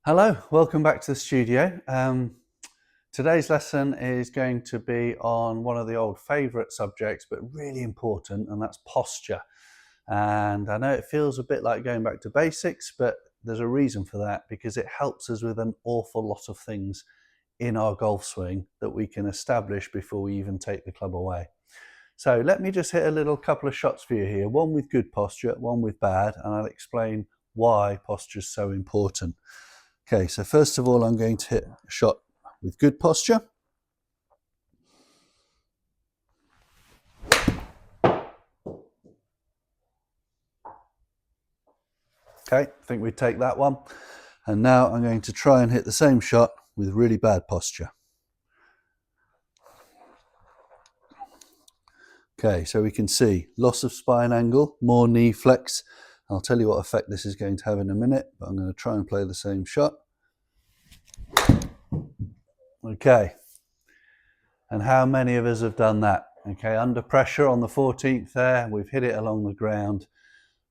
Hello, welcome back to the studio. Today's lesson is going to be on one of the old favourite subjects, but really important, and that's posture. And I know it feels a bit like going back to basics, but there's a reason for that, because it helps us with an awful lot of things in our golf swing that we can establish before we even take the club away. So let me just hit a little couple of shots for you here, one with good posture, one with bad, and I'll explain why posture is so important. Okay, so first of all, I'm going to hit a shot with good posture. Okay, I think we take that one. And now I'm going to try and hit the same shot with really bad posture. Okay, so we can see loss of spine angle, more knee flex. I'll tell you what effect this is going to have in a minute, but I'm going to try and play the same shot. Okay, and how many of us have done that? Okay, under pressure on the 14th there, we've hit it along the ground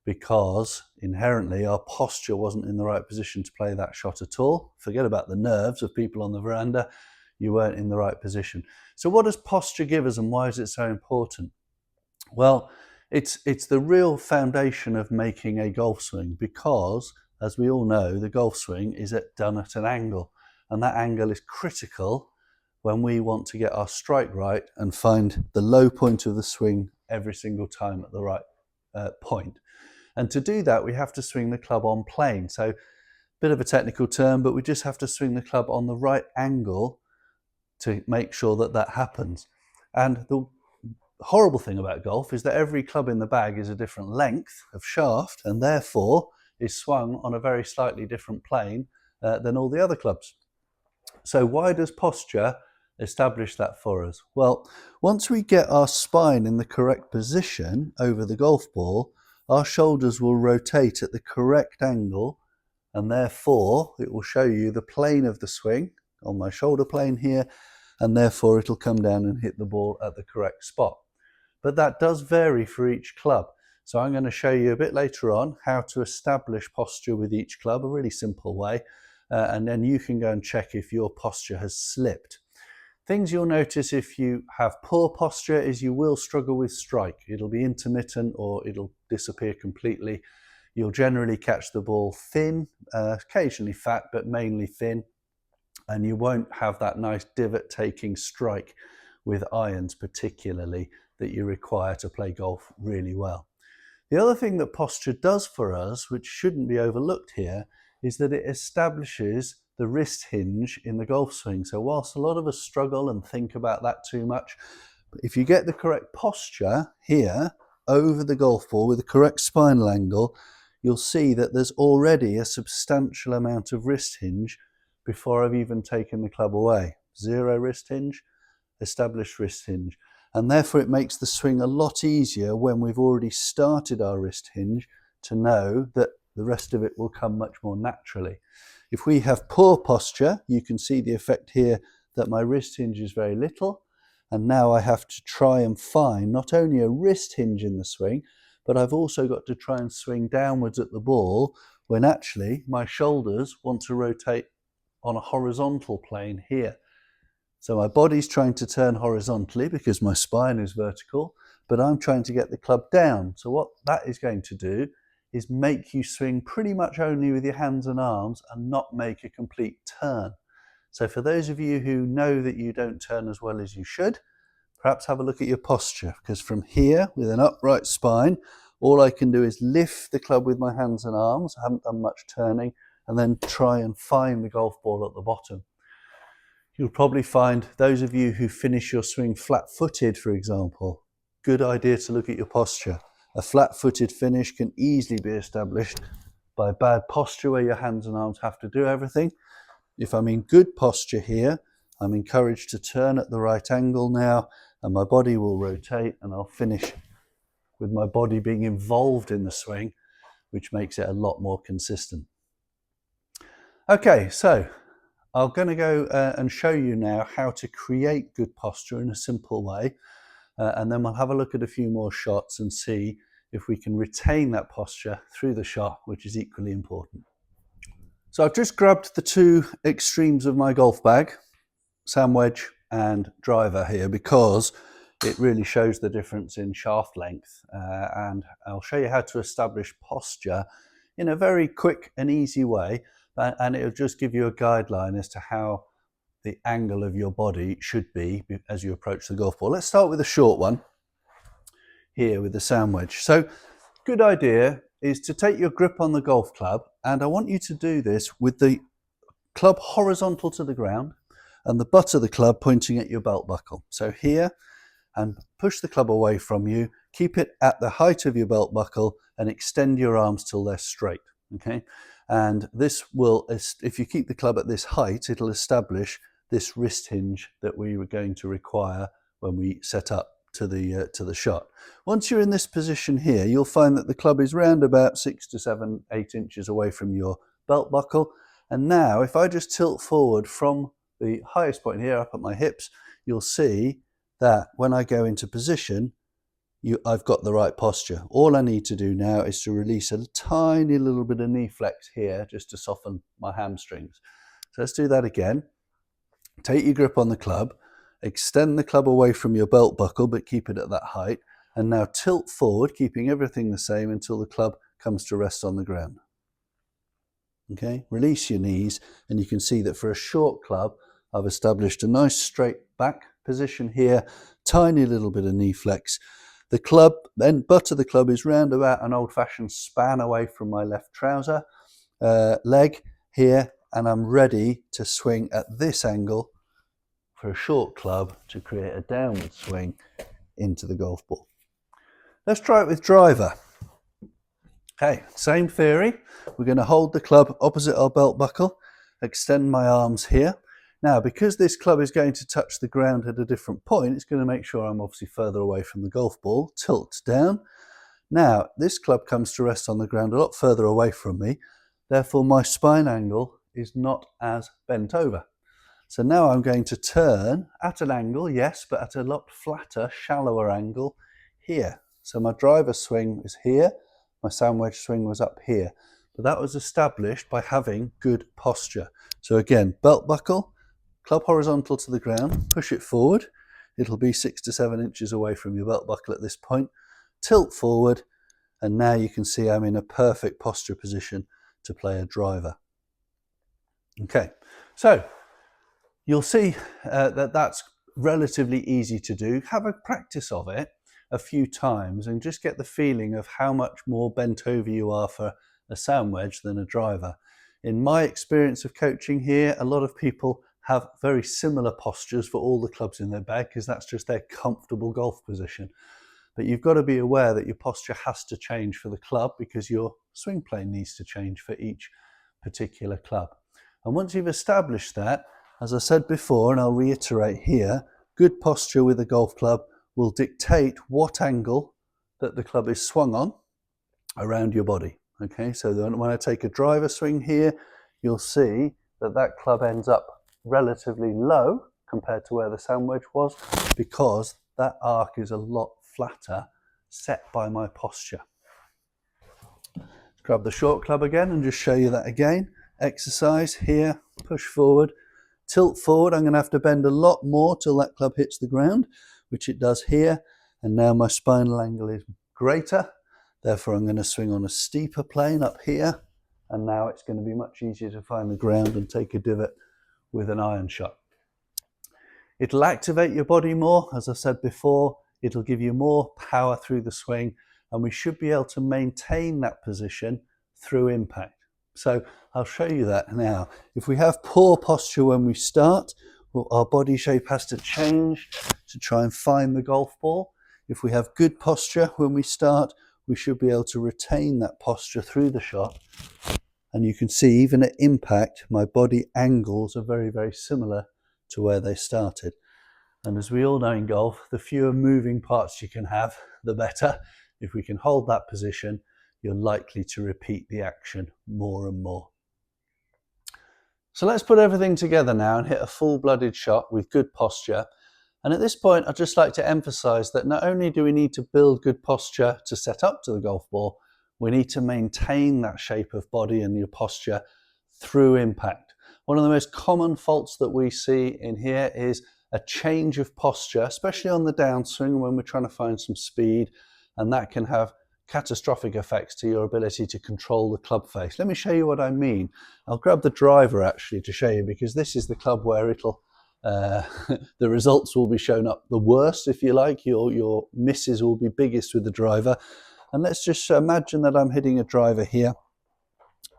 because inherently our posture wasn't in the right position to play that shot at all. Forget about the nerves of people on the veranda, you weren't in the right position. So what does posture give us and why is it so important? Well, it's the real foundation of making a golf swing because, as we all know, the golf swing is done at an angle, and that angle is critical when we want to get our strike right and find the low point of the swing every single time at the right point. And to do that, we have to swing the club on plane. So, bit of a technical term, but we just have to swing the club on the right angle to make sure that that happens. And the horrible thing about golf is that every club in the bag is a different length of shaft and therefore is swung on a very slightly different plane than all the other clubs. So why does posture establish that for us? Well, once we get our spine in the correct position over the golf ball, our shoulders will rotate at the correct angle, and therefore it will show you the plane of the swing on my shoulder plane here, and therefore it'll come down and hit the ball at the correct spot. But that does vary for each club. So I'm going to show you a bit later on how to establish posture with each club, a really simple way, and then you can go and check if your posture has slipped. Things you'll notice if you have poor posture is you will struggle with strike. It'll be intermittent or it'll disappear completely. You'll generally catch the ball thin, occasionally fat, but mainly thin. And you won't have that nice divot-taking strike with irons particularly that you require to play golf really well. The other thing that posture does for us, which shouldn't be overlooked here, is that it establishes the wrist hinge in the golf swing. So whilst a lot of us struggle and think about that too much, if you get the correct posture here over the golf ball with the correct spinal angle, you'll see that there's already a substantial amount of wrist hinge before I've even taken the club away. Zero wrist hinge, established wrist hinge. And therefore it makes the swing a lot easier when we've already started our wrist hinge to know that the rest of it will come much more naturally. If we have poor posture, you can see the effect here that my wrist hinge is very little, and now I have to try and find not only a wrist hinge in the swing, but I've also got to try and swing downwards at the ball when actually my shoulders want to rotate on a horizontal plane here. So my body's trying to turn horizontally because my spine is vertical, but I'm trying to get the club down. So what that is going to do is make you swing pretty much only with your hands and arms and not make a complete turn. So for those of you who know that you don't turn as well as you should, perhaps have a look at your posture, because from here with an upright spine, all I can do is lift the club with my hands and arms. I haven't done much turning, and then try and find the golf ball at the bottom. You'll probably find those of you who finish your swing flat-footed, for example, good idea to look at your posture. A flat-footed finish can easily be established by bad posture where your hands and arms have to do everything. If I'm in good posture here, I'm encouraged to turn at the right angle now, and my body will rotate, and I'll finish with my body being involved in the swing, which makes it a lot more consistent. Okay, so I'm going to go and show you now how to create good posture in a simple way, and then we'll have a look at a few more shots and see if we can retain that posture through the shot, which is equally important. So I've just grabbed the two extremes of my golf bag, sand wedge and driver here, because it really shows the difference in shaft length, and I'll show you how to establish posture in a very quick and easy way, and it'll just give you a guideline as to how the angle of your body should be as you approach the golf ball. Let's start with a short one here with the sand wedge. So good idea is to take your grip on the golf club, and I want you to do this with the club horizontal to the ground and the butt of the club pointing at your belt buckle. So here, and push the club away from you, keep it at the height of your belt buckle and extend your arms till they're straight, okay? And this will, if you keep the club at this height, it'll establish this wrist hinge that we were going to require when we set up to the shot. Once you're in this position here, you'll find that the club is round about 6 to 7, 8 inches away from your belt buckle. And now if I just tilt forward from the highest point here up at my hips, you'll see that when I go into position, I've got the right posture. All I need to do now is to release a tiny little bit of knee flex here just to soften my hamstrings. So let's do that again. Take your grip on the club, extend the club away from your belt buckle, but keep it at that height. And now tilt forward, keeping everything the same until the club comes to rest on the ground. Okay, release your knees, and you can see that for a short club, I've established a nice straight back position here, tiny little bit of knee flex. The club, then butt of the club is round about an old-fashioned span away from my left trouser leg here, and I'm ready to swing at this angle for a short club to create a downward swing into the golf ball. Let's try it with driver. Okay, same theory. We're going to hold the club opposite our belt buckle, extend my arms here. Now, because this club is going to touch the ground at a different point, it's going to make sure I'm obviously further away from the golf ball. Tilt down. Now, this club comes to rest on the ground a lot further away from me. Therefore, my spine angle is not as bent over. So now I'm going to turn at an angle, yes, but at a lot flatter, shallower angle here. So my driver swing is here, my sand wedge swing was up here. But that was established by having good posture. So again, belt buckle, club horizontal to the ground, push it forward. It'll be 6 to 7 inches away from your belt buckle at this point. Tilt forward, and now you can see I'm in a perfect posture position to play a driver. Okay, so you'll see that that's relatively easy to do. Have a practice of it a few times and just get the feeling of how much more bent over you are for a sand wedge than a driver. In my experience of coaching here, a lot of people have very similar postures for all the clubs in their bag because that's just their comfortable golf position. But you've got to be aware that your posture has to change for the club because your swing plane needs to change for each particular club. And once you've established that, as I said before, and I'll reiterate here, good posture with a golf club will dictate what angle that the club is swung on around your body. Okay, so when I take a driver swing here, you'll see that that club ends up relatively low compared to where the sand wedge was because that arc is a lot flatter set by my posture. Grab the short club again and just show you that again. Exercise here, push forward, tilt forward. I'm going to have to bend a lot more till that club hits the ground, which it does here. And now my spinal angle is greater. Therefore, I'm going to swing on a steeper plane up here. And now it's going to be much easier to find the ground and take a divot with an iron shot. It'll activate your body more. As I said before, it'll give you more power through the swing. And we should be able to maintain that position through impact. So I'll show you that now. If we have poor posture when we start, well, our body shape has to change to try and find the golf ball. If we have good posture when we start, we should be able to retain that posture through the shot. And you can see even at impact, my body angles are very, very similar to where they started. And as we all know in golf, the fewer moving parts you can have, the better. If we can hold that position, you're likely to repeat the action more and more. So let's put everything together now and hit a full-blooded shot with good posture. And at this point, I'd just like to emphasize that not only do we need to build good posture to set up to the golf ball, we need to maintain that shape of body and your posture through impact. One of the most common faults that we see in here is a change of posture, especially on the downswing when we're trying to find some speed, and that can have catastrophic effects to your ability to control the club face. Let me show you what I mean. I'll grab the driver actually to show you, because this is the club where it'll the results will be shown up the worst, if you like. Your misses will be biggest with the driver. And let's just imagine that I'm hitting a driver here.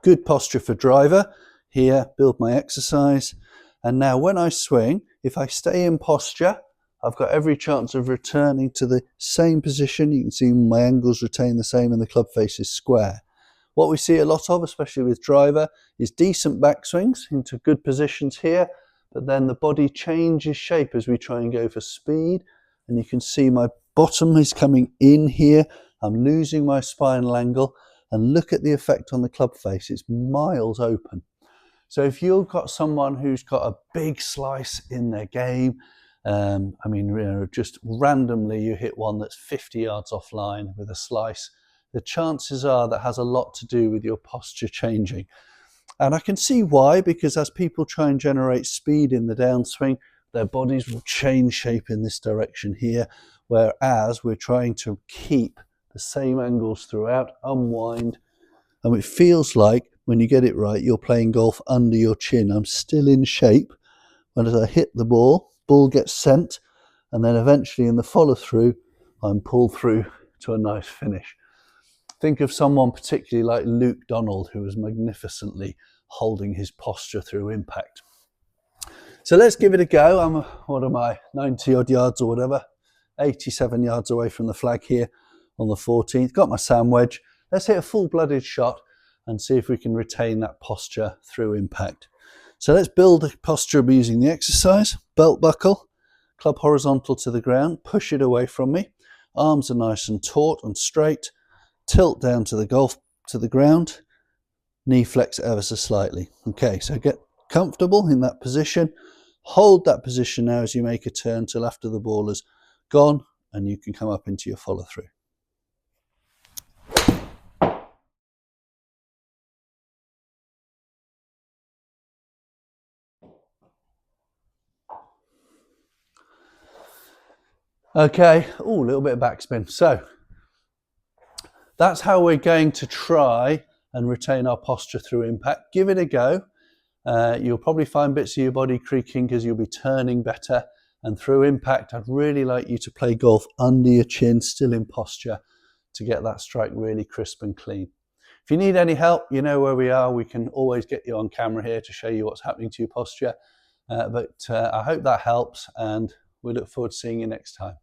Good posture for driver. Here, build my exercise. And now when I swing, if I stay in posture, I've got every chance of returning to the same position. You can see my angles retain the same and the club face is square. What we see a lot of, especially with driver, is decent backswings into good positions here, but then the body changes shape as we try and go for speed. And you can see my bottom is coming in here. I'm losing my spinal angle, and look at the effect on the club face. It's miles open. So if you've got someone who's got a big slice in their game, I mean, just randomly you hit one that's 50 yards offline with a slice, the chances are that has a lot to do with your posture changing. And I can see why, because as people try and generate speed in the downswing, their bodies will change shape in this direction here, whereas we're trying to keep the same angles throughout, unwind, and it feels like when you get it right, you're playing golf under your chin. I'm still in shape, but as I hit the ball gets sent, and then eventually in the follow through, I'm pulled through to a nice finish. Think of someone particularly like Luke Donald, who was magnificently holding his posture through impact. So let's give it a go. What am I, 90 odd yards or whatever, 87 yards away from the flag here on the 14th. Got my sand wedge. Let's hit a full-blooded shot and see if we can retain that posture through impact. So let's build a posture using the exercise. Belt buckle, club horizontal to the ground, push it away from me. Arms are nice and taut and straight. Tilt down to the ground, knee flex ever so slightly. Okay, so get comfortable in that position. Hold that position now as you make a turn till after the ball has gone, and you can come up into your follow through. Okay, a little bit of backspin. So that's how we're going to try and retain our posture through impact. Give it a go. You'll probably find bits of your body creaking because you'll be turning better. And through impact, I'd really like you to play golf under your chin, still in posture, to get that strike really crisp and clean. If you need any help, you know where we are. We can always get you on camera here to show you what's happening to your posture. But I hope that helps, and we look forward to seeing you next time.